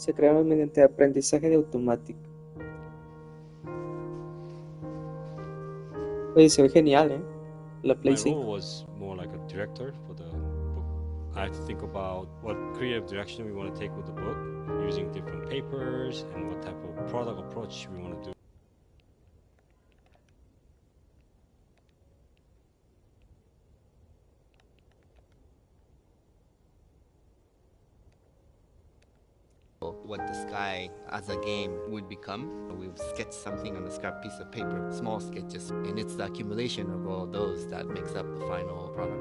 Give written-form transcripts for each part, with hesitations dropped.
se crearon mediante aprendizaje de automático. Oye, se ve genial, ¿eh? La Play My role 5. was more like a director for the book. I had to think about what creative direction we want to take with the book, using different papers and what type of product approach we want to do. What the sky as a game would become. We would sketch something on a scrap piece of paper, small sketches, and it's the accumulation of all those that makes up the final product.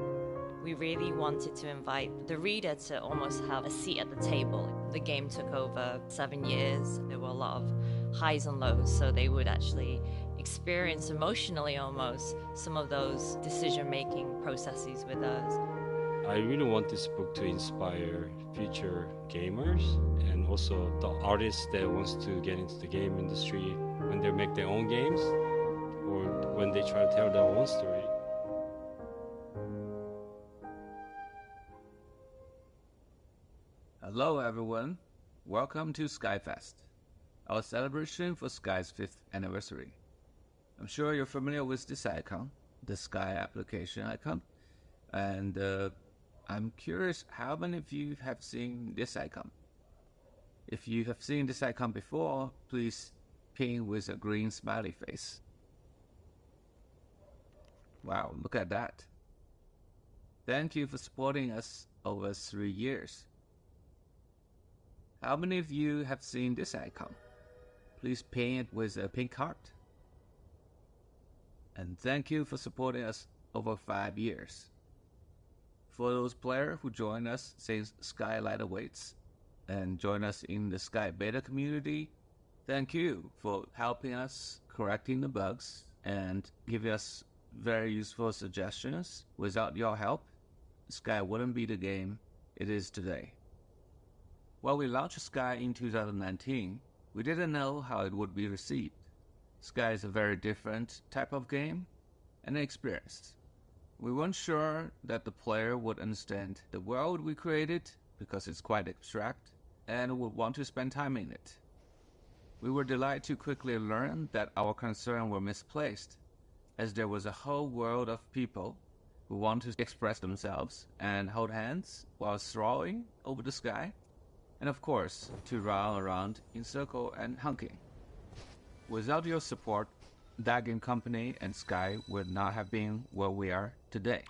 We really wanted to invite the reader to almost have a seat at the table. The game took over 7 years. There were a lot of highs and lows, so they would actually experience emotionally almost some of those decision-making processes with us. I really want this book to inspire future gamers and also the artists that wants to get into the game industry when they make their own games or when they try to tell their own story. Hello everyone, welcome to Skyfest, our celebration for Sky's 5th anniversary. I'm sure you're familiar with this icon, the Sky application icon, and I'm curious how many of you have seen this icon. If you have seen this icon before, please ping with a green smiley face. Wow, look at that. Thank you for supporting us over 3 years. How many of you have seen this icon? Please ping it with a pink heart. And thank you for supporting us over 5 years. For those players who join us since Skylight awaits and join us in the Sky Beta community, thank you for helping us correcting the bugs and giving us very useful suggestions. Without your help, Sky wouldn't be the game it is today. When we launched Sky in 2019, we didn't know how it would be received. Sky is a very different type of game and experience. We weren't sure that the player would understand the world we created because it's quite abstract and would want to spend time in it. We were delighted to quickly learn that our concerns were misplaced, as there was a whole world of people who want to express themselves and hold hands while throwing over the sky, and of course, to run around in circle and honking. Without your support, that game company and Sky would not have been where we are today.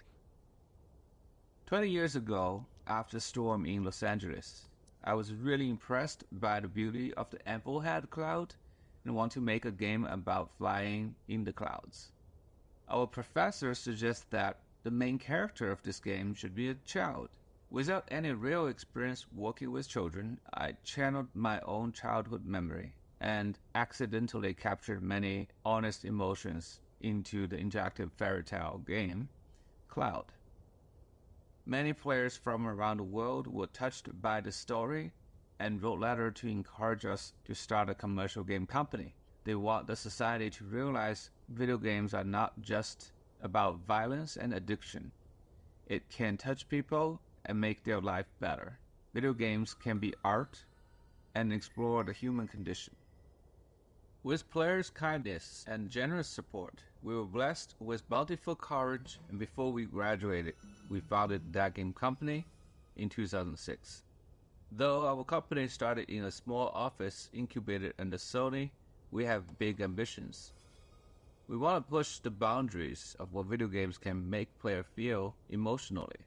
20 years ago, after the storm in Los Angeles, I was really impressed by the beauty of the Applehead cloud and want to make a game about flying in the clouds. Our professor suggests that the main character of this game should be a child. Without any real experience working with children, I channeled my own childhood memory and accidentally captured many honest emotions into the interactive fairy tale game, Cloud. Many players from around the world were touched by the story and wrote letters to encourage us to start a commercial game company. They want the society to realize video games are not just about violence and addiction. It can touch people and make their life better. Video games can be art and explore the human condition. With players' kindness and generous support, we were blessed with bountiful courage, and before we graduated, we founded that game company in 2006. Though our company started in a small office incubated under Sony, we have big ambitions. We want to push the boundaries of what video games can make players feel emotionally.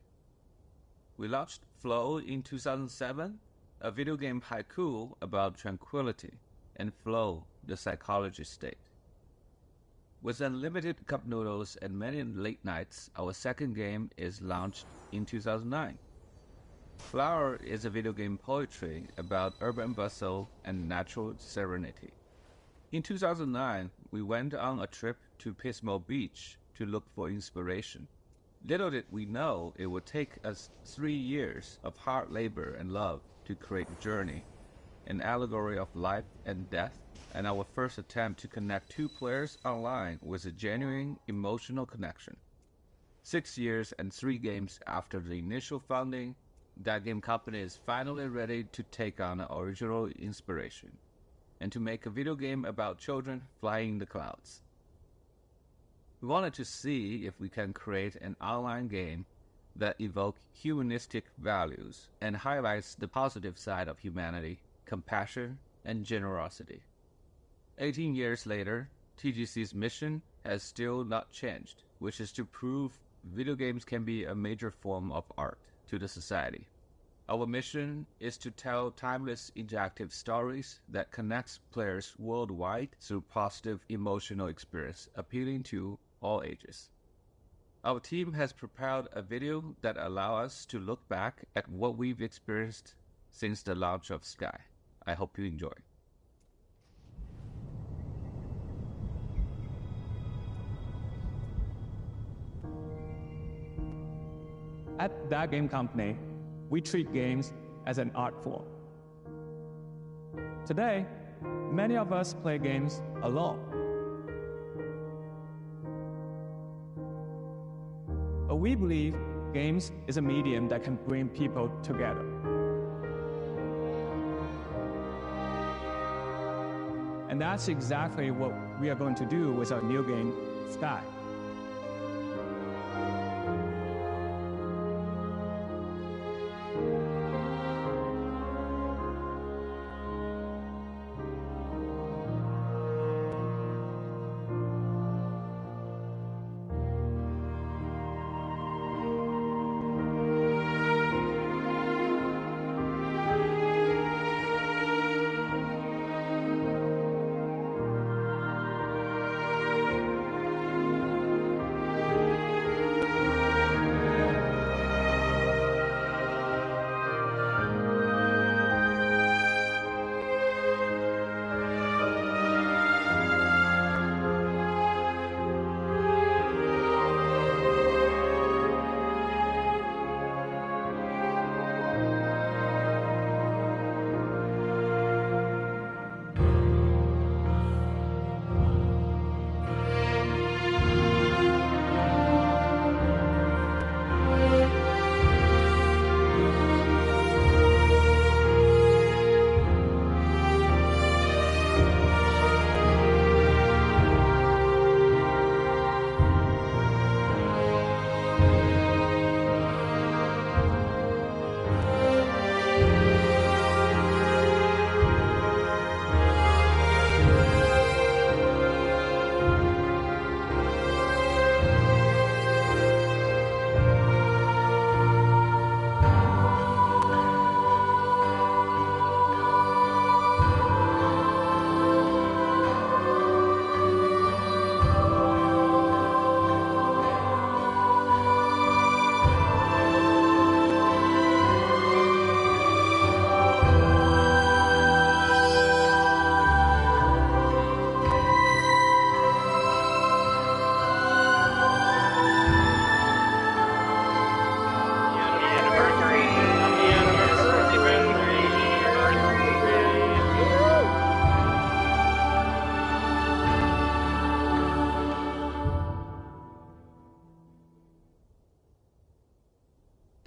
We launched Flow in 2007, a video game haiku about tranquility, and Flow, the psychology state. With unlimited cup noodles and many late nights, our second game is launched in 2009. Flower is a video game poetry about urban bustle and natural serenity. In 2009, we went on a trip to Pismo Beach to look for inspiration. Little did we know it would take us 3 years of hard labor and love to create Journey, an allegory of life and death, and our first attempt to connect two players online with a genuine emotional connection. 6 years and 3 games after the initial founding, that game company is finally ready to take on original inspiration and to make a video game about children flying in the clouds. We wanted to see if we can create an online game that evokes humanistic values and highlights the positive side of humanity, compassion, and generosity. 18 years later, TGC's mission has still not changed, which is to prove video games can be a major form of art to the society. Our mission is to tell timeless interactive stories that connects players worldwide through positive emotional experience appealing to all ages. Our team has prepared a video that allows us to look back at what we've experienced since the launch of Sky. I hope you enjoy. At that game company, we treat games as an art form. Today, many of us play games alone. But we believe games is a medium that can bring people together. And that's exactly what we are going to do with our new game, Sky.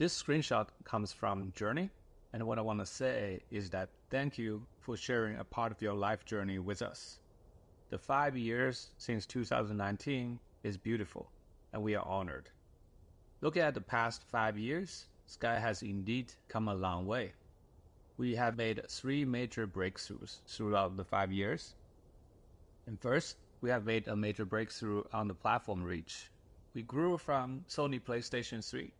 This screenshot comes from Journey, and what I want to say is that thank you for sharing a part of your life journey with us. The 5 years since 2019 is beautiful, and we are honored. Looking at the past 5 years, Sky has indeed come a long way. We have made 3 major breakthroughs throughout the 5 years. And first, we have made a major breakthrough on the platform reach. We grew from Sony PlayStation 3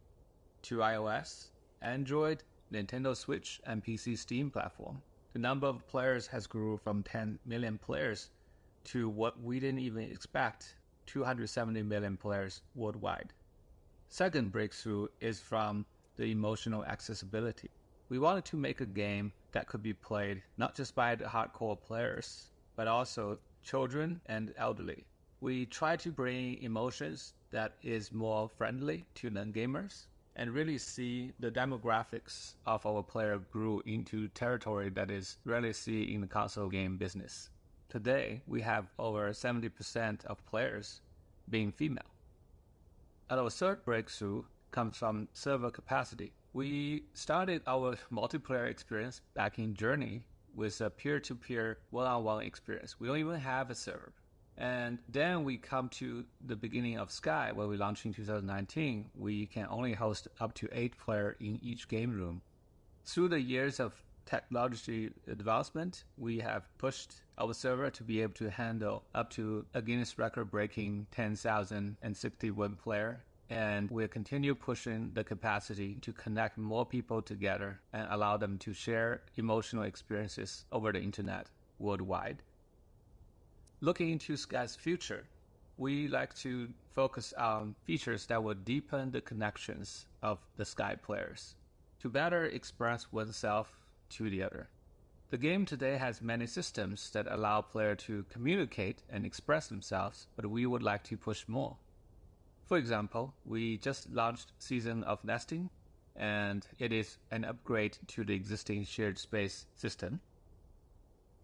to iOS, Android, Nintendo Switch, and PC Steam platform. The number of players has grew from 10 million players to what we didn't even expect, 270 million players worldwide. Second breakthrough is from the emotional accessibility. We wanted to make a game that could be played not just by the hardcore players, but also children and elderly. We try to bring emotions that is more friendly to non-gamers and really see the demographics of our player grew into territory that is rarely seen in the console game business. Today, we have over 70% of players being female. And our third breakthrough comes from server capacity. We started our multiplayer experience back in Journey with a peer-to-peer one-on-one experience. We don't even have a server. And then we come to the beginning of Sky, where we launched in 2019. We can only host up to 8 players in each game room. Through the years of technology advancement, we have pushed our server to be able to handle up to a Guinness record-breaking 10,061 player. And we'll continue pushing the capacity to connect more people together and allow them to share emotional experiences over the internet worldwide. Looking into Sky's future, we like to focus on features that will deepen the connections of the Sky players to better express oneself to the other. The game today has many systems that allow players to communicate and express themselves, but we would like to push more. For example, we just launched Season of Nesting, and it is an upgrade to the existing shared space system.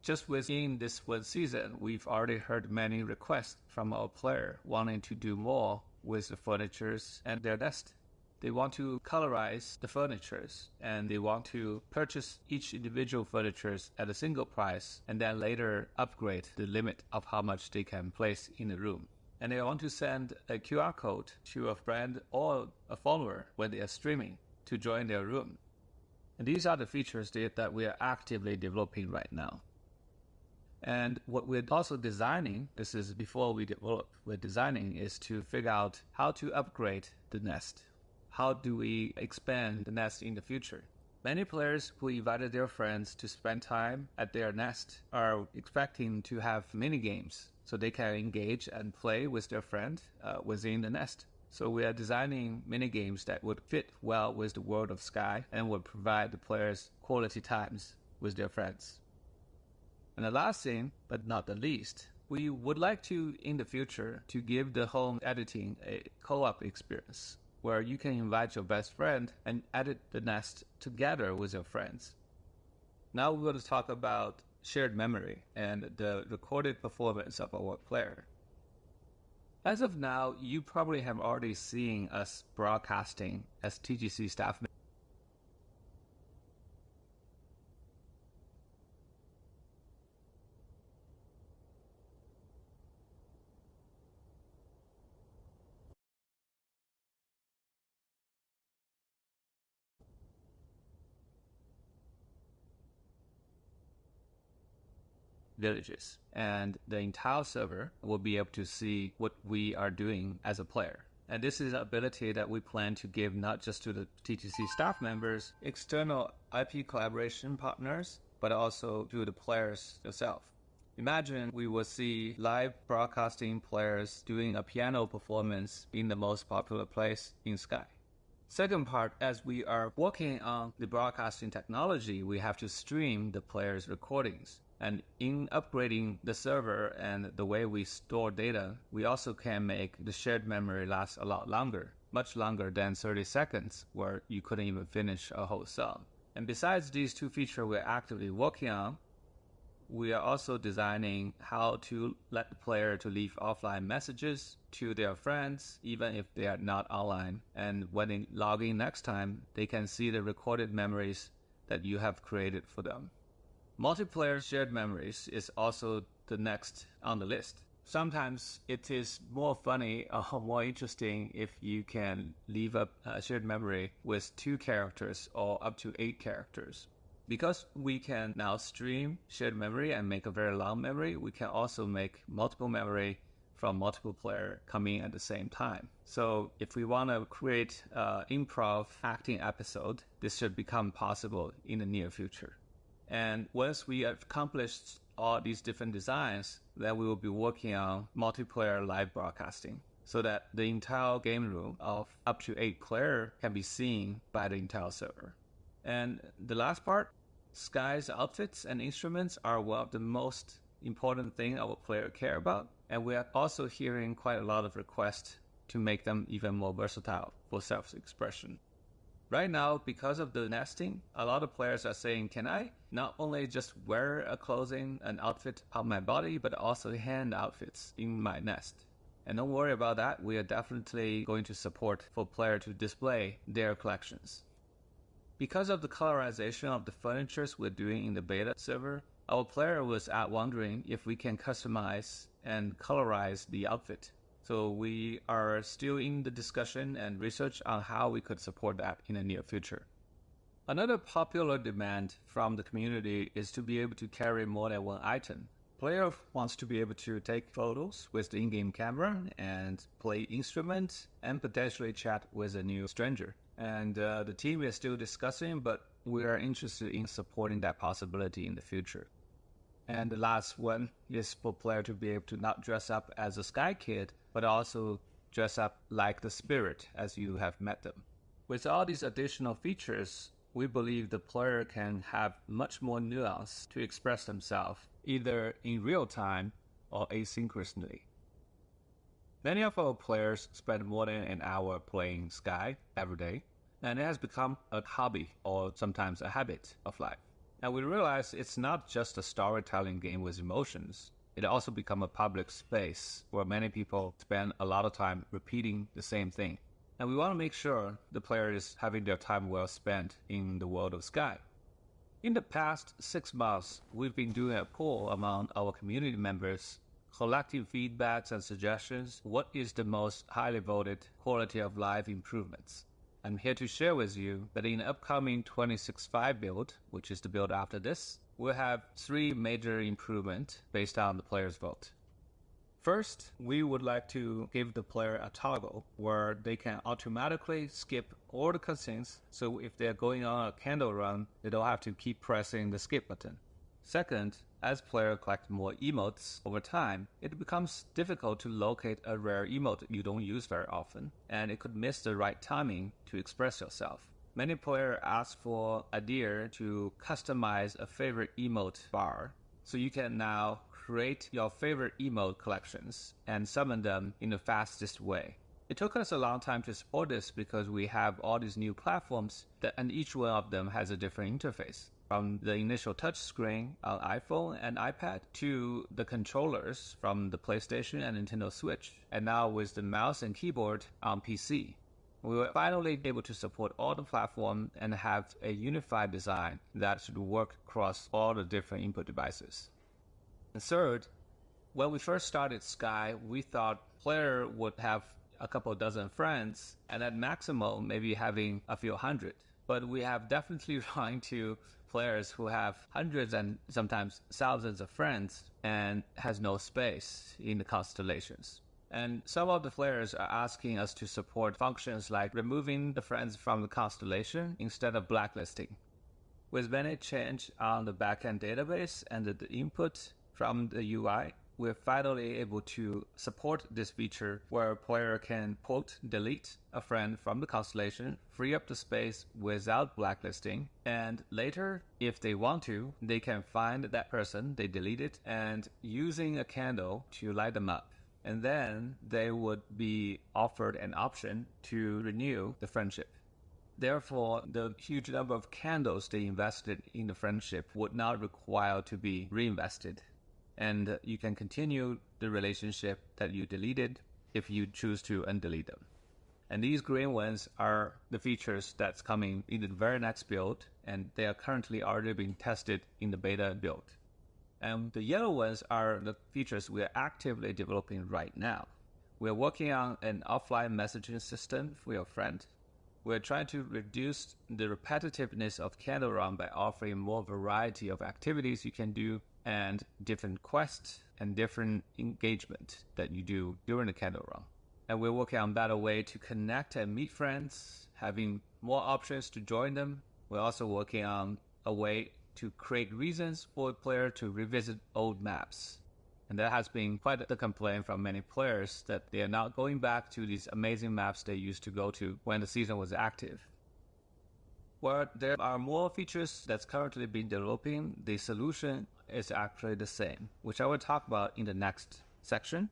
Just within this one season, we've already heard many requests from our player wanting to do more with the furnitures and their nest. They want to colorize the furnitures, and they want to purchase each individual furnitures at a single price, and then later upgrade the limit of how much they can place in the room. And they want to send a QR code to a friend or a follower when they are streaming to join their room. And these are the features that we are actively developing right now. And what we're also designing, this is before we develop, we're designing is to figure out how to upgrade the nest. How do we expand the nest in the future? Many players who invited their friends to spend time at their nest are expecting to have mini games so they can engage and play with their friend within the nest. So we are designing mini games that would fit well with the world of Sky and would provide the players quality times with their friends. And the last thing, but not the least, we would like to, in the future, to give the home editing a co-op experience where you can invite your best friend and edit the nest together with your friends. Now we're going to talk about shared memory and the recorded performance of our player. As of now, you probably have already seen us broadcasting as TGC staff members. Villages, and the entire server will be able to see what we are doing as a player. And this is an ability that we plan to give not just to the TTC staff members, external IP collaboration partners, but also to the players themselves. Imagine we will see live broadcasting players doing a piano performance in the most popular place in Sky. Second part, as we are working on the broadcasting technology, we have to stream the players' recordings. And in upgrading the server and the way we store data, we also can make the shared memory last a lot longer, much longer than 30 seconds, where you couldn't even finish a whole song. And besides these two features we're actively working on, we are also designing how to let the player to leave offline messages to their friends, even if they are not online. And when they log in next time, they can see the recorded memories that you have created for them. Multiplayer shared memories is also the next on the list. Sometimes it is more funny or more interesting if you can leave a shared memory with 2 characters or up to 8 characters. Because we can now stream shared memory and make a very long memory, we can also make multiple memory from multiple players coming at the same time. So if we want to create an improv acting episode, this should become possible in the near future. And once we have accomplished all these different designs, then we will be working on multiplayer live broadcasting so that the entire game room of up to 8 players can be seen by the entire server. And the last part, Sky's outfits and instruments are one of the most important things our players care about. And we are also hearing quite a lot of requests to make them even more versatile for self-expression. Right now, because of the nesting, a lot of players are saying, can I not only just wear a clothing, an outfit on my body, but also hand outfits in my nest? And don't worry about that. We are definitely going to support for players to display their collections. Because of the colorization of the furnitures we're doing in the beta server, our player was wondering if we can customize and colorize the outfit. So we are still in the discussion and research on how we could support that in the near future. Another popular demand from the community is to be able to carry more than one item. Player wants to be able to take photos with the in-game camera and play instruments and potentially chat with a new stranger. And the team is still discussing, but we are interested in supporting that possibility in the future. And the last one is for player to be able to not dress up as a Sky Kid, but also dress up like the spirit as you have met them. With all these additional features, we believe the player can have much more nuance to express themselves, either in real time or asynchronously. Many of our players spend more than an hour playing Sky every day, and it has become a hobby or sometimes a habit of life. And we realize it's not just a storytelling game with emotions. It also becomes a public space where many people spend a lot of time repeating the same thing. And we want to make sure the player is having their time well spent in the world of Sky. In the past 6 months, we've been doing a poll among our community members, collecting feedbacks and suggestions. What is the most highly voted quality of life improvements? I'm here to share with you that in the upcoming 26.5 build, which is the build after this, we'll have 3 major improvements based on the player's vote. First, we would like to give the player a toggle where they can automatically skip all the cutscenes, so if they're going on a candle run, they don't have to keep pressing the skip button. Second, as players collect more emotes over time, it becomes difficult to locate a rare emote you don't use very often, and it could miss the right timing to express yourself. Many players ask for idea to customize a favorite emote bar, so you can now create your favorite emote collections and summon them in the fastest way. It took us a long time to support this because we have all these new platforms and each one of them has a different interface. From the initial touchscreen on iPhone and iPad to the controllers from the PlayStation and Nintendo Switch, and now with the mouse and keyboard on PC. We were finally able to support all the platforms and have a unified design that should work across all the different input devices. And third, when we first started Sky, we thought player would have a couple dozen friends, and at maximum maybe having a few hundred. But we have definitely run into players who have hundreds and sometimes thousands of friends and has no space in the constellations. And some of the players are asking us to support functions like removing the friends from the constellation instead of blacklisting. With many change on the backend database and the input from the UI, we're finally able to support this feature where a player can quote delete a friend from the constellation, free up the space without blacklisting, and later, if they want to, they can find that person they deleted and using a candle to light them up. And then they would be offered an option to renew the friendship. Therefore, the huge number of candles they invested in the friendship would not require to be reinvested. And you can continue the relationship that you deleted if you choose to undelete them. And these green ones are the features that's coming in the very next build, and they are currently already being tested in the beta build. And the yellow ones are the features we are actively developing right now. We are working on an offline messaging system for your friend. We're trying to reduce the repetitiveness of Candle Run by offering more variety of activities you can do and different quests and different engagement that you do during the Candle Run. And we're working on a better way to connect and meet friends, having more options to join them. We're also working on a way to create reasons for a player to revisit old maps. And that has been quite the complaint from many players that they are not going back to these amazing maps they used to go to when the season was active. Where there are more features that's currently being developing, the solution is actually the same, which I will talk about in the next section.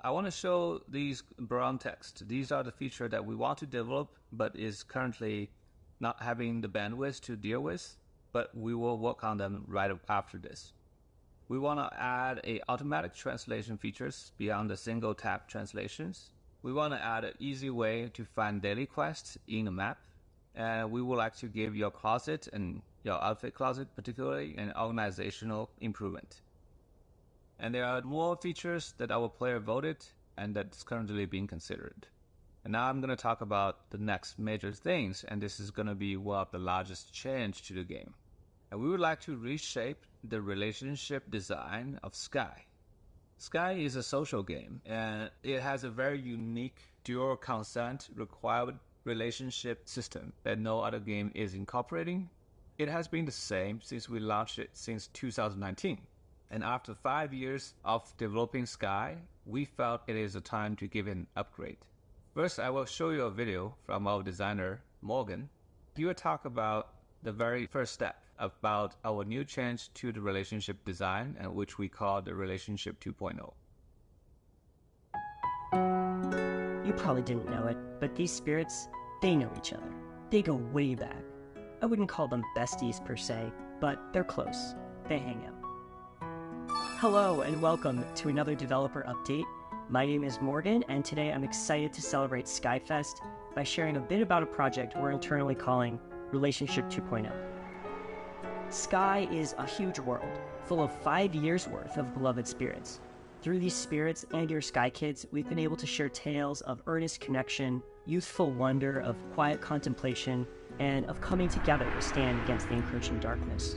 I want to show these brown text. These are the features that we want to develop, but is currently not having the bandwidth to deal with, but we will work on them right after this. We want to add automatic translation features beyond the single tap translations. We want to add an easy way to find daily quests in a map. And we would like to give your closet and your outfit closet particularly an organizational improvement. And there are more features that our player voted and that's currently being considered. And now I'm going to talk about the next major things, and this is going to be one of the largest change to the game. And we would like to reshape the relationship design of Sky. Sky is a social game, and it has a very unique dual consent required relationship system that no other game is incorporating. It has been the same since we launched it since 2019. And after 5 years of developing Sky, we felt it is a time to give it an upgrade. First, I will show you a video from our designer, Morgan. He will talk about the very first step about our new change to the relationship design, and which we call the Relationship 2.0. You probably didn't know it, but these spirits, they know each other. They go way back. I wouldn't call them besties per se, but they're close. They hang out. Hello and welcome to another developer update. My name is Morgan, and today I'm excited to celebrate Skyfest by sharing a bit about a project we're internally calling Relationship 2.0. Sky is a huge world, full of 5 years worth of beloved spirits. Through these spirits and your Sky Kids, we've been able to share tales of earnest connection, youthful wonder, of quiet contemplation, and of coming together to stand against the encroaching darkness.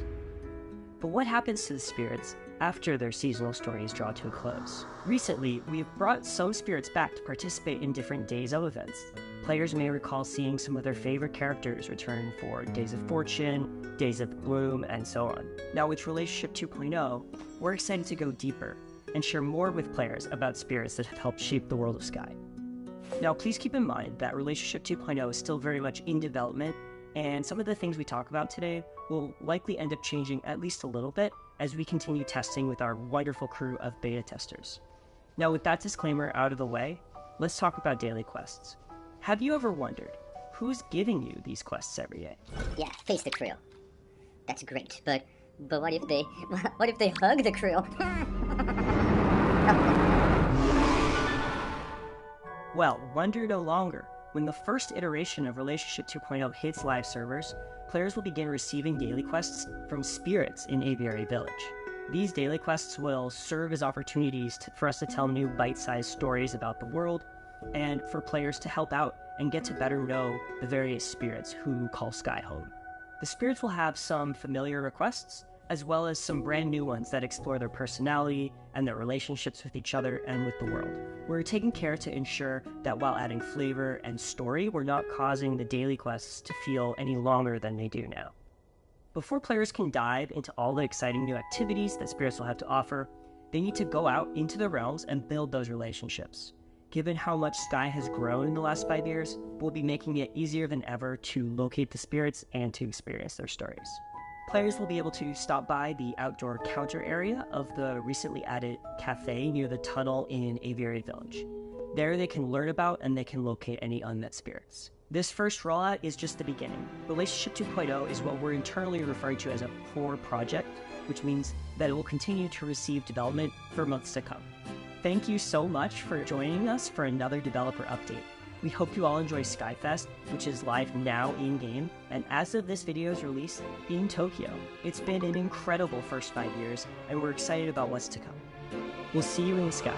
But what happens to the spirits after their seasonal stories draw to a close? Recently, we've brought some spirits back to participate in different Days of events. Players may recall seeing some of their favorite characters return for Days of Fortune, Days of Bloom, and so on. Now with Relationship 2.0, we're excited to go deeper and share more with players about spirits that have helped shape the world of Sky. Now please keep in mind that Relationship 2.0 is still very much in development, and some of the things we talk about today will likely end up changing at least a little bit as we continue testing with our wonderful crew of beta testers. Now with that disclaimer out of the way, let's talk about daily quests. Have you ever wondered who's giving you these quests every day? Yeah, face the crew. That's great, but what if they hug the crew? Well, wonder no longer. When the first iteration of Relationship 2.0 hits live servers, players will begin receiving daily quests from spirits in Aviary Village. These daily quests will serve as opportunities for us to tell new bite-sized stories about the world, and for players to help out and get to better know the various spirits who call Sky home. The spirits will have some familiar requests, as well as some brand new ones that explore their personality and their relationships with each other and with the world. We're taking care to ensure that while adding flavor and story, we're not causing the daily quests to feel any longer than they do now. Before players can dive into all the exciting new activities that spirits will have to offer, they need to go out into the realms and build those relationships. Given how much Sky has grown in the last 5 years, we'll be making it easier than ever to locate the spirits and to experience their stories. Players will be able to stop by the outdoor counter area of the recently added cafe near the tunnel in Aviary Village. There they can learn about and they can locate any unmet spirits. This first rollout is just the beginning. Relationship 2.0 is what we're internally referring to as a core project, which means that it will continue to receive development for months to come. Thank you so much for joining us for another developer update. We hope you all enjoy Skyfest, which is live now in-game, and as of this video's release, in Tokyo. It's been an incredible first 5 years, and we're excited about what's to come. We'll see you in the skies.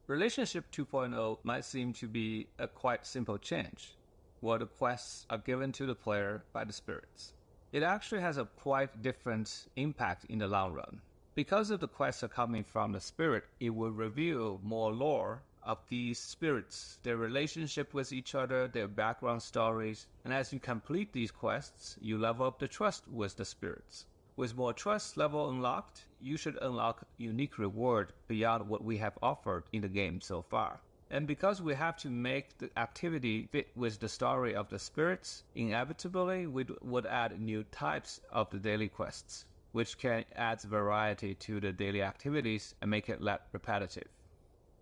Relationship 2.0 might seem to be a quite simple change, where the quests are given to the player by the spirits. It actually has a quite different impact in the long run. Because of the quests are coming from the spirit, it will reveal more lore of these spirits, their relationship with each other, their background stories, and as you complete these quests, you level up the trust with the spirits. With more trust level unlocked, you should unlock unique reward beyond what we have offered in the game so far. And because we have to make the activity fit with the story of the spirits, inevitably we would add new types of the daily quests, which can add variety to the daily activities and make it less repetitive.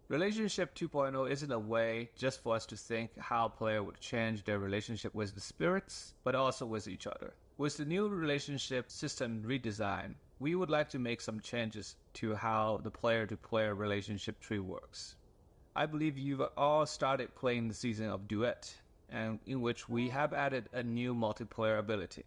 Relationship 2.0 isn't a way just for us to think how players would change their relationship with the spirits, but also with each other. With the new relationship system redesign, we would like to make some changes to how the player-to-player relationship tree works. I believe you've all started playing the season of Duet, and in which we have added a new multiplayer ability.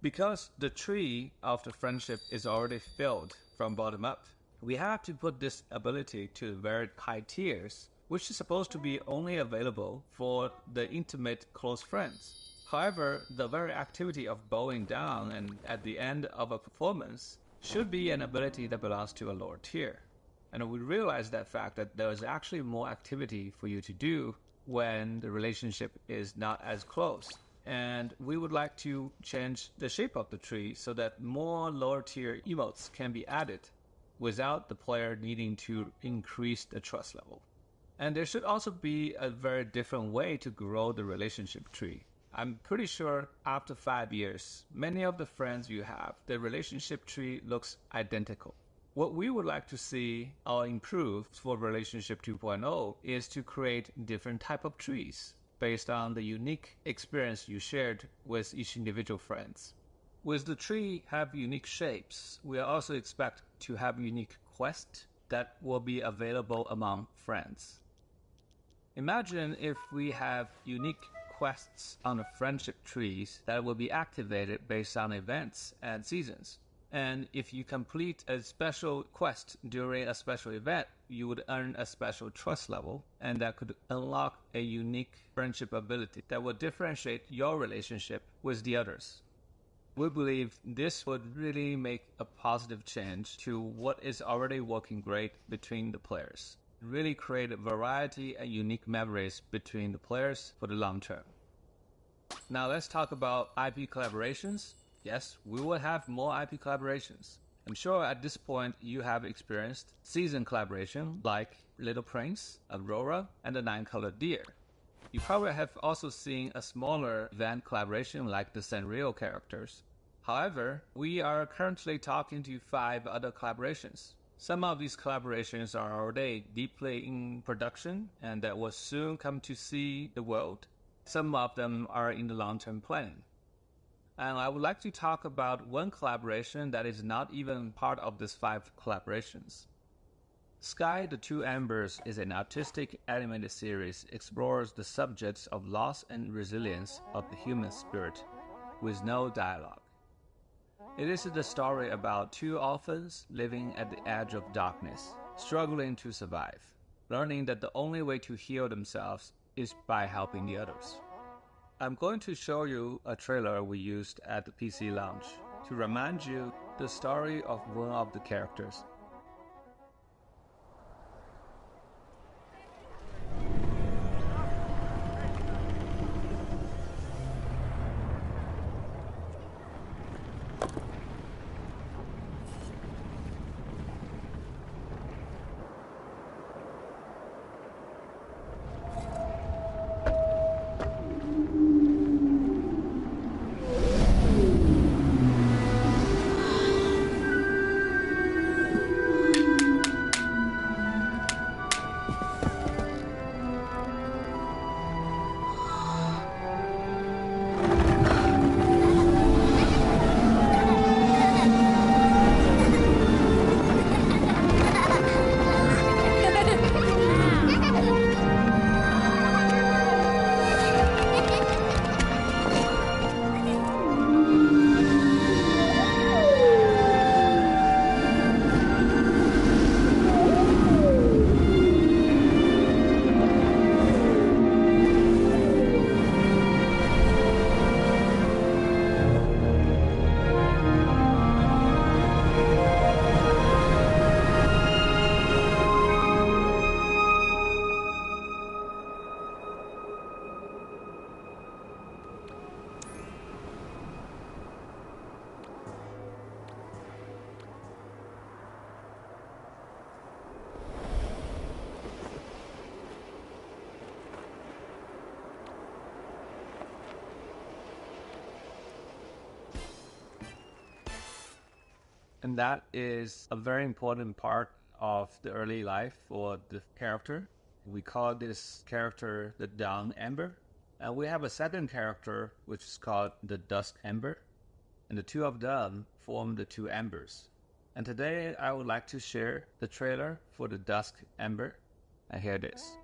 Because the tree of the friendship is already filled from bottom up, we have to put this ability to very high tiers, which is supposed to be only available for the intimate close friends. However, the very activity of bowing down and at the end of a performance should be an ability that belongs to a lower tier. And we realize that fact that there is actually more activity for you to do when the relationship is not as close. And we would like to change the shape of the tree so that more lower tier emotes can be added without the player needing to increase the trust level. And there should also be a very different way to grow the relationship tree. I'm pretty sure after 5 years, many of the friends you have, the relationship tree looks identical. What we would like to see or improve for Relationship 2.0 is to create different type of trees based on the unique experience you shared with each individual friends. With the tree have unique shapes, we also expect to have unique quests that will be available among friends. Imagine if we have unique quests on the friendship trees that will be activated based on events and seasons. And if you complete a special quest during a special event, you would earn a special trust level, and that could unlock a unique friendship ability that will differentiate your relationship with the others. We believe this would really make a positive change to what is already working great between the players. Really create a variety and unique memories between the players for the long term. Now let's talk about IP collaborations. Yes, we will have more IP collaborations. I'm sure at this point you have experienced season collaboration like Little Prince, Aurora, and the Nine-Colored Deer. You probably have also seen a smaller event collaboration like the Sanrio characters. However, we are currently talking to 5 other collaborations. Some of these collaborations are already deeply in production and that will soon come to see the world. Some of them are in the long-term planning. And I would like to talk about one collaboration that is not even part of these 5 collaborations. Sky the Two Embers is an artistic animated series explores the subjects of loss and resilience of the human spirit with no dialogue. It is the story about 2 orphans living at the edge of darkness, struggling to survive, learning that the only way to heal themselves is by helping the others. I'm going to show you a trailer we used at the PC launch to remind you the story of one of the characters. And that is a very important part of the early life for the character. We call this character the Dawn Ember. And we have a second character which is called the Dusk Ember. And the 2 of them form the two embers. And today I would like to share the trailer for the Dusk Ember, and here it is.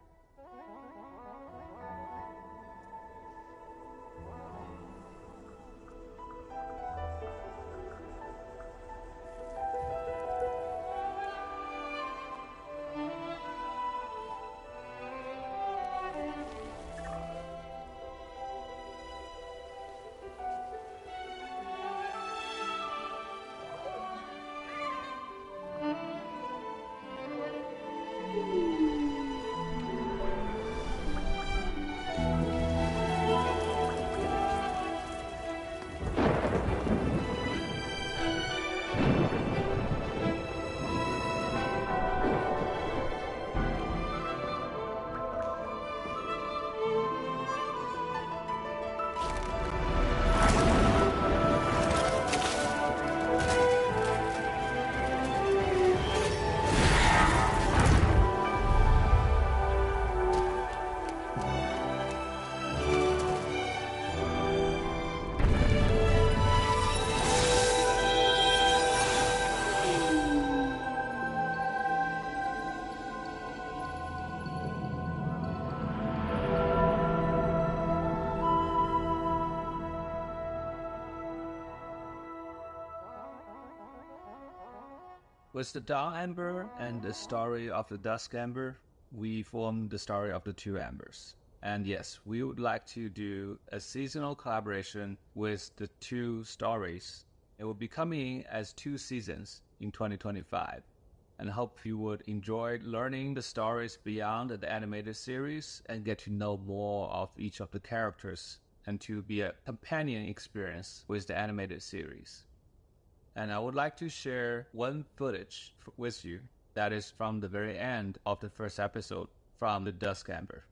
With the Dawn Ember and the story of the Dusk Ember, we form the story of the two embers. And yes, we would like to do a seasonal collaboration with the two stories. It will be coming as 2 seasons in 2025. And hope you would enjoy learning the stories beyond the animated series and get to know more of each of the characters and to be a companion experience with the animated series. And I would like to share one footage with you that is from the very end of the first episode from the Dusk Ember.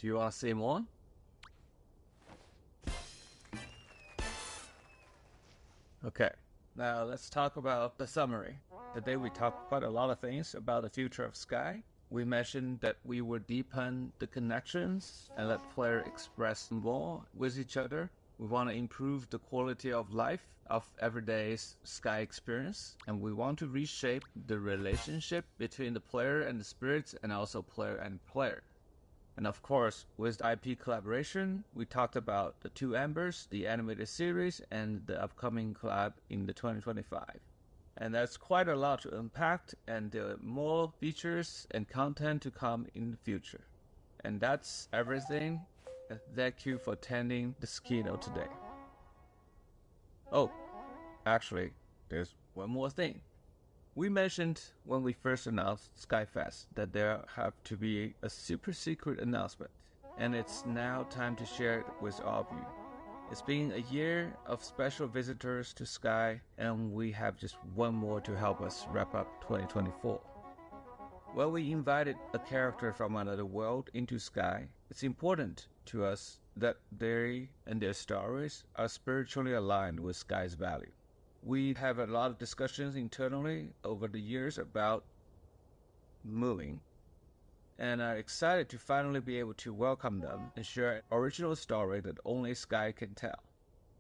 Do you want to say more? Okay, now let's talk about the summary. Today we talked quite a lot of things about the future of Sky. We mentioned that we would deepen the connections and let players express more with each other. We want to improve the quality of life of everyday Sky experience, and we want to reshape the relationship between the player and the spirits, and also player and player. And of course, with IP collaboration, we talked about the Two Embers, the animated series, and the upcoming collab in the 2025. And that's quite a lot to unpack, and there are more features and content to come in the future. And that's everything. Thank you for attending this keynote today. Oh, actually, there's one more thing. We mentioned when we first announced Skyfest that there have to be a super secret announcement, and it's now time to share it with all of you. It's been a year of special visitors to Sky, and we have just one more to help us wrap up 2024. When we invited a character from another world into Sky, it's important to us that they and their stories are spiritually aligned with Sky's value. We have a lot of discussions internally over the years about moving, and are excited to finally be able to welcome them and share an original story that only Sky can tell.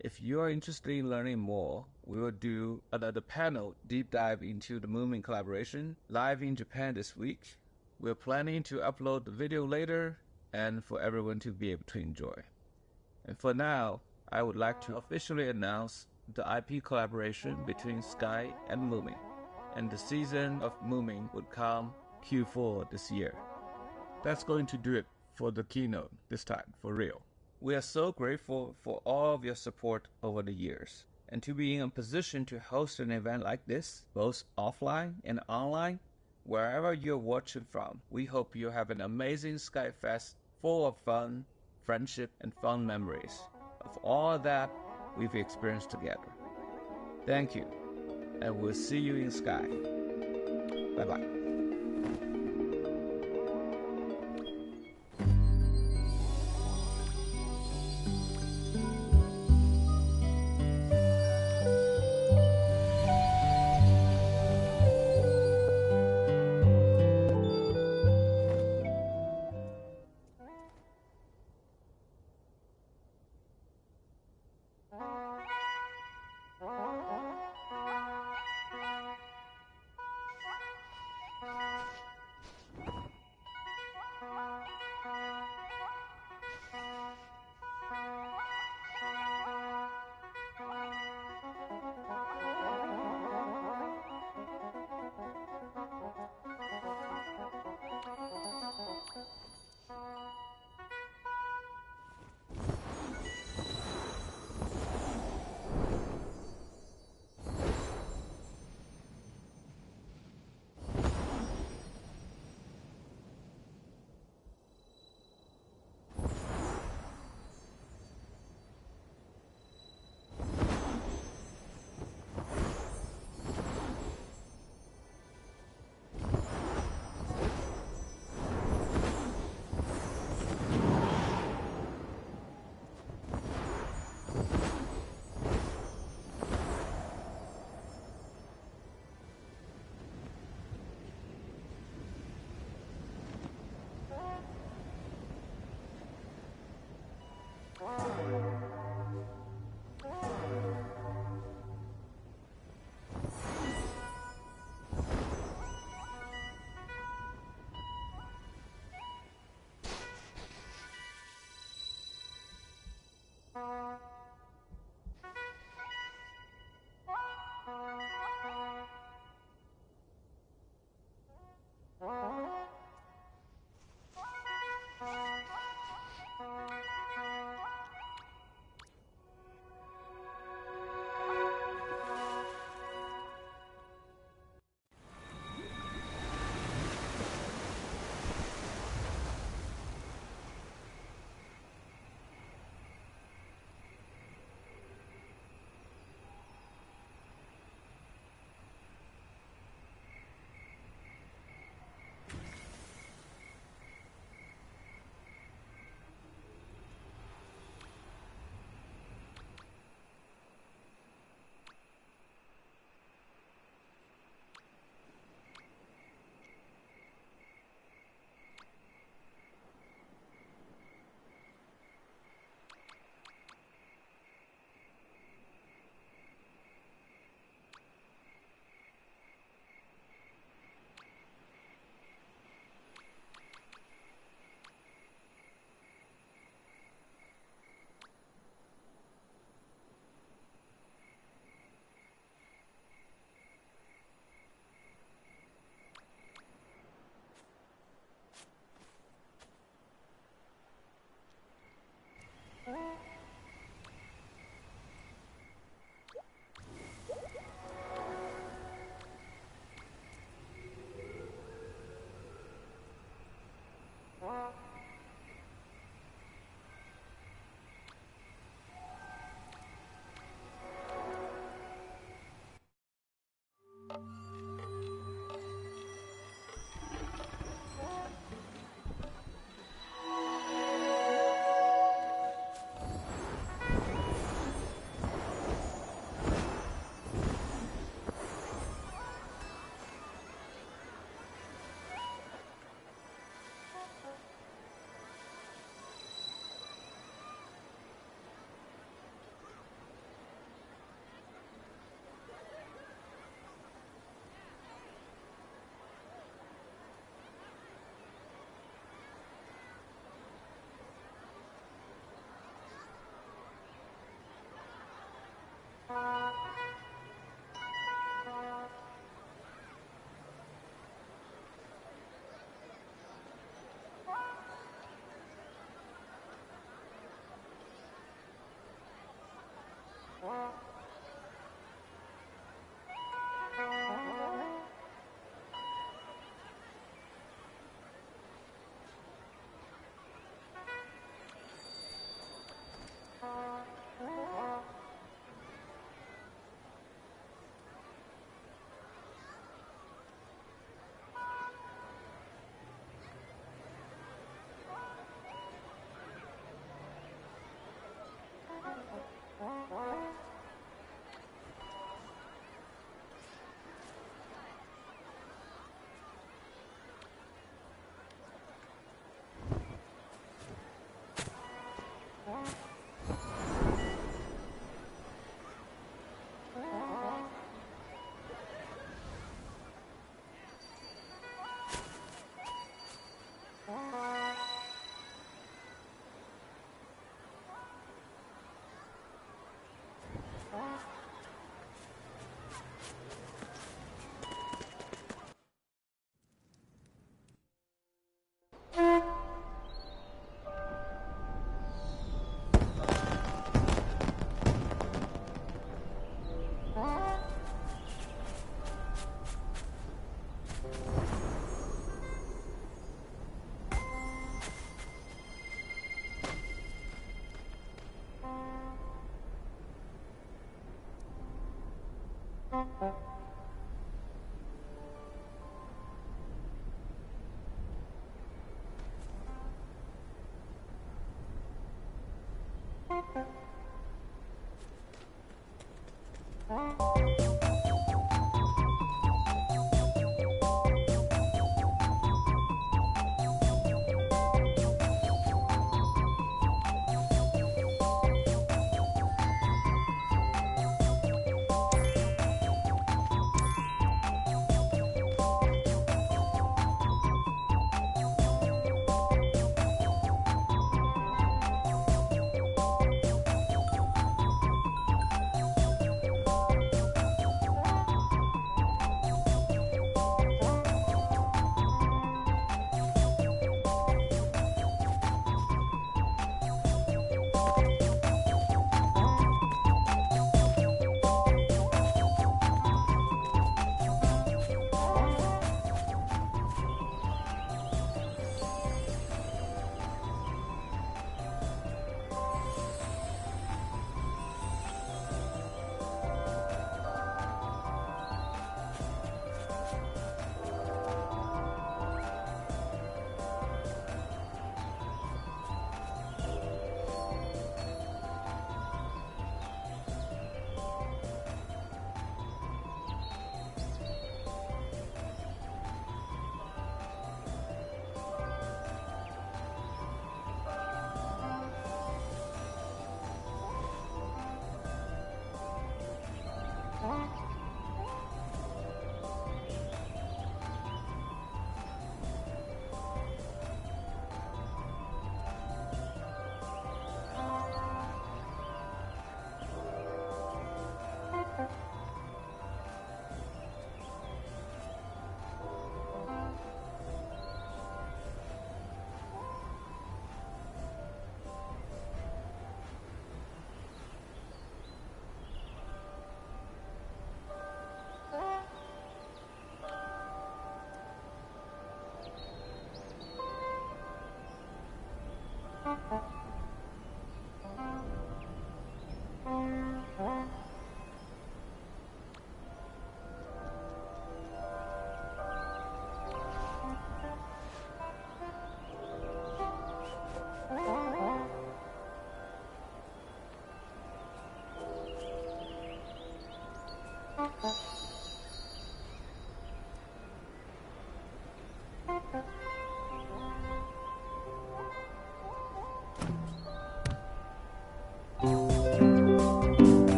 If you are interested in learning more, we will do another panel deep dive into the Moomin collaboration live in Japan this week. We're planning to upload the video later and for everyone to be able to enjoy. And for now, I would like to officially announce the IP collaboration between Sky and Moomin, and the season of Moomin would come Q4 this year. That's going to do it for the keynote this time, for real. We are so grateful for all of your support over the years, and to be in a position to host an event like this, both offline and online, wherever you're watching from. We hope you have an amazing Skyfest full of fun, friendship, and fun memories of all that we've experienced together. Thank you, and we'll see you in Sky. Bye-bye.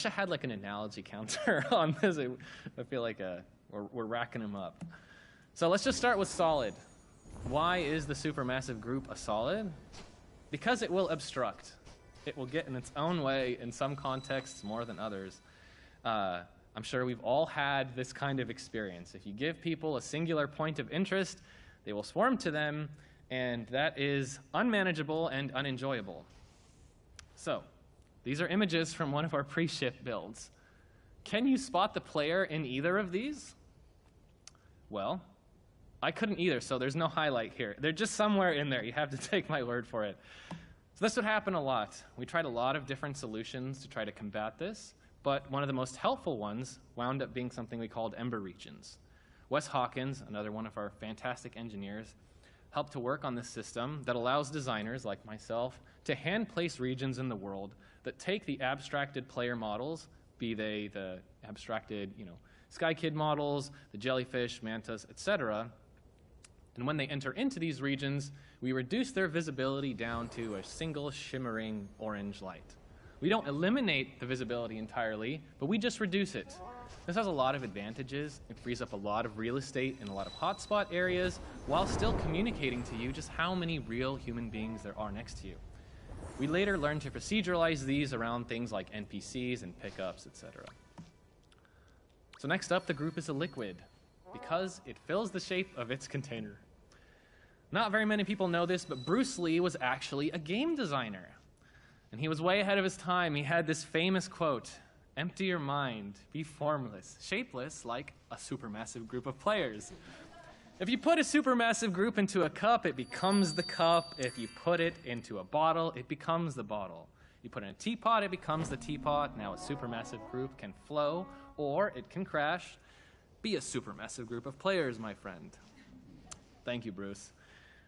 wish I had like an analogy counter on this. I feel like we're racking them up. So let's just start with solid. Why is the supermassive group a solid? Because it will obstruct. It will get in its own way in some contexts more than others. I'm sure we've all had this kind of experience. If you give people a singular point of interest, they will swarm to them, and that is unmanageable and unenjoyable. So, these are images from one of our pre-ship builds. Can you spot the player in either of these? Well, I couldn't either, so there's no highlight here. They're just somewhere in there. You have to take my word for it. So this would happen a lot. We tried a lot of different solutions to try to combat this, but one of the most helpful ones wound up being something we called Ember regions. Wes Hawkins, another one of our fantastic engineers, helped to work on this system that allows designers like myself to hand place regions in the world that take the abstracted player models, be they the abstracted, Sky Kid models, the jellyfish, mantas, etc. And when they enter into these regions, we reduce their visibility down to a single shimmering orange light. We don't eliminate the visibility entirely, but we just reduce it. This has a lot of advantages. It frees up a lot of real estate in a lot of hotspot areas while still communicating to you just how many real human beings there are next to you. We later learned to proceduralize these around things like NPCs and pickups, etc. So next up, the group is a liquid because it fills the shape of its container. Not very many people know this, but Bruce Lee was actually a game designer. And he was way ahead of his time. He had this famous quote, "Empty your mind, be formless, shapeless like a supermassive group of players." If you put a supermassive group into a cup, it becomes the cup. If you put it into a bottle, it becomes the bottle. You put it in a teapot, it becomes the teapot. Now a supermassive group can flow, or it can crash. Be a supermassive group of players, my friend. Thank you, Bruce.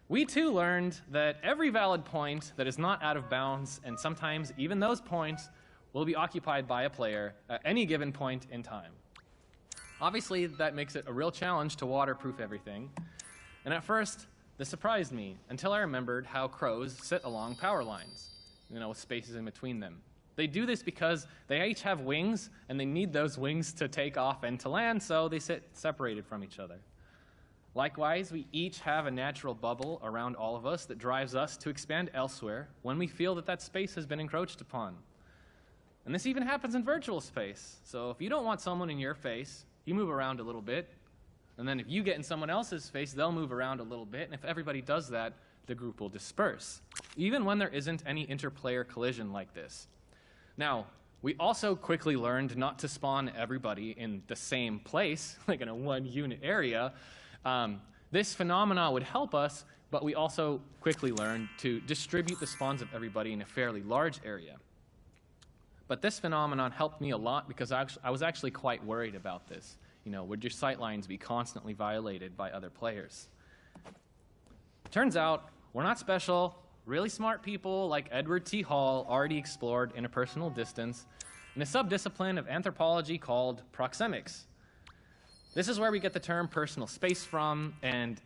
We too learned that every valid point that is not out of bounds, and sometimes even those points, will be occupied by a player at any given point in time. Obviously, that makes it a real challenge to waterproof everything. And at first, this surprised me until I remembered how crows sit along power lines, with spaces in between them. They do this because they each have wings, and they need those wings to take off and to land, so they sit separated from each other. Likewise, we each have a natural bubble around all of us that drives us to expand elsewhere when we feel that that space has been encroached upon. And this even happens in virtual space. So if you don't want someone in your face, you move around a little bit. And then if you get in someone else's face, they'll move around a little bit. And if everybody does that, the group will disperse, even when there isn't any interplayer collision like this. Now, we also quickly learned not to spawn everybody in the same place, like in a one-unit area. This phenomena would help us, but we also quickly learned to distribute the spawns of everybody in a fairly large area. But this phenomenon helped me a lot because I was actually quite worried about this. Would your sightlines be constantly violated by other players? Turns out, we're not special. Really smart people like Edward T. Hall already explored interpersonal distance in a subdiscipline of anthropology called proxemics. This is where we get the term personal space from, and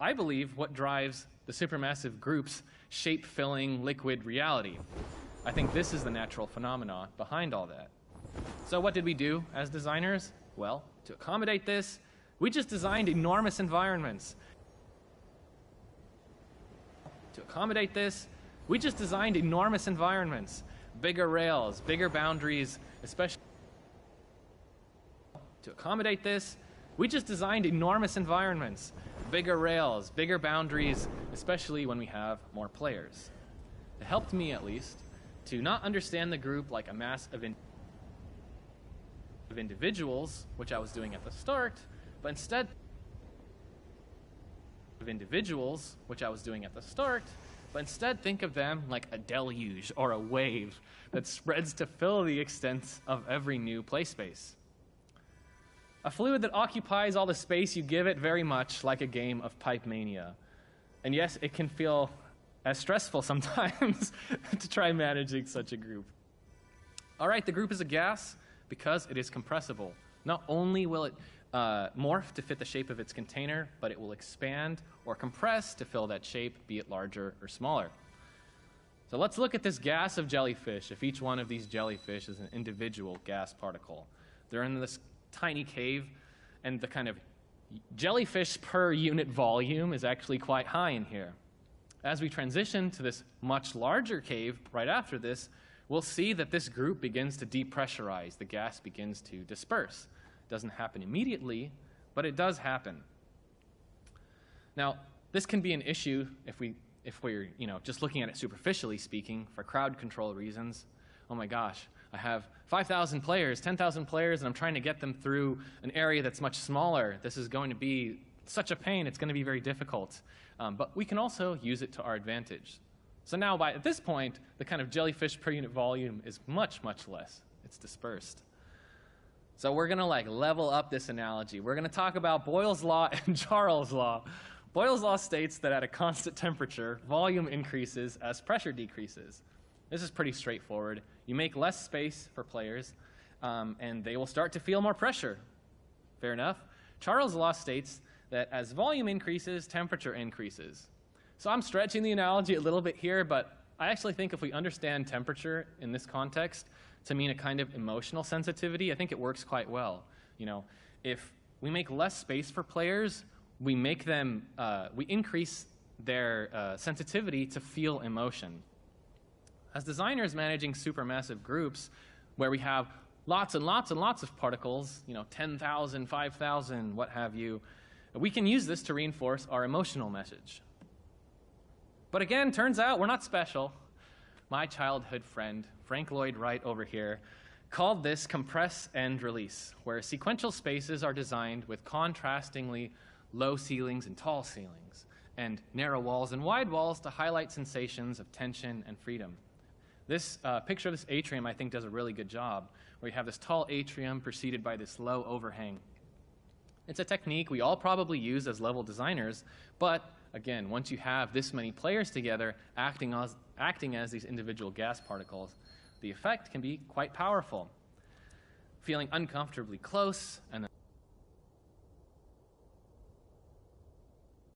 I believe what drives the supermassive group's shape-filling liquid reality. I think this is the natural phenomenon behind all that. So what did we do as designers? Well, to accommodate this, we just designed enormous environments. Bigger rails, bigger boundaries, especially to accommodate this, we just designed enormous environments, bigger rails, bigger boundaries, especially when we have more players. It helped me, at least, to not understand the group like a mass of individuals, which I was doing at the start, but instead think of them like a deluge or a wave that spreads to fill the extent of every new play space. A fluid that occupies all the space you give it, very much like a game of pipe mania. And yes, it can feel as stressful sometimes to try managing such a group. All right, the group is a gas because it is compressible. Not only will it morph to fit the shape of its container, but it will expand or compress to fill that shape, be it larger or smaller. So let's look at this gas of jellyfish. If each one of these jellyfish is an individual gas particle, they're in this tiny cave, and the kind of jellyfish per unit volume is actually quite high in here. As we transition to this much larger cave right after this, we'll see that this group begins to depressurize. The gas begins to disperse. It doesn't happen immediately, but it does happen. Now, this can be an issue if we're just looking at it superficially speaking for crowd control reasons. Oh my gosh, I have 5,000 players, 10,000 players, and I'm trying to get them through an area that's much smaller. This is going to be such a pain. It's going to be very difficult. But we can also use it to our advantage. So now, at this point, the kind of jellyfish per unit volume is much, much less. It's dispersed. So we're going to level up this analogy. We're going to talk about Boyle's law and Charles' law. Boyle's law states that at a constant temperature, volume increases as pressure decreases. This is pretty straightforward. You make less space for players, and they will start to feel more pressure. Fair enough. Charles' law states that as volume increases, temperature increases. So I'm stretching the analogy a little bit here, but I actually think if we understand temperature in this context to mean a kind of emotional sensitivity, I think it works quite well. If we make less space for players, we increase their sensitivity to feel emotion. As designers managing supermassive groups where we have lots and lots and lots of particles, 10,000, 5,000, what have you, we can use this to reinforce our emotional message. But again, turns out we're not special. My childhood friend, Frank Lloyd Wright over here, called this compress and release, where sequential spaces are designed with contrastingly low ceilings and tall ceilings, and narrow walls and wide walls to highlight sensations of tension and freedom. This picture of this atrium, I think, does a really good job, where you have this tall atrium preceded by this low overhang. It's a technique we all probably use as level designers, but again, once you have this many players together acting as these individual gas particles, the effect can be quite powerful. Feeling uncomfortably close and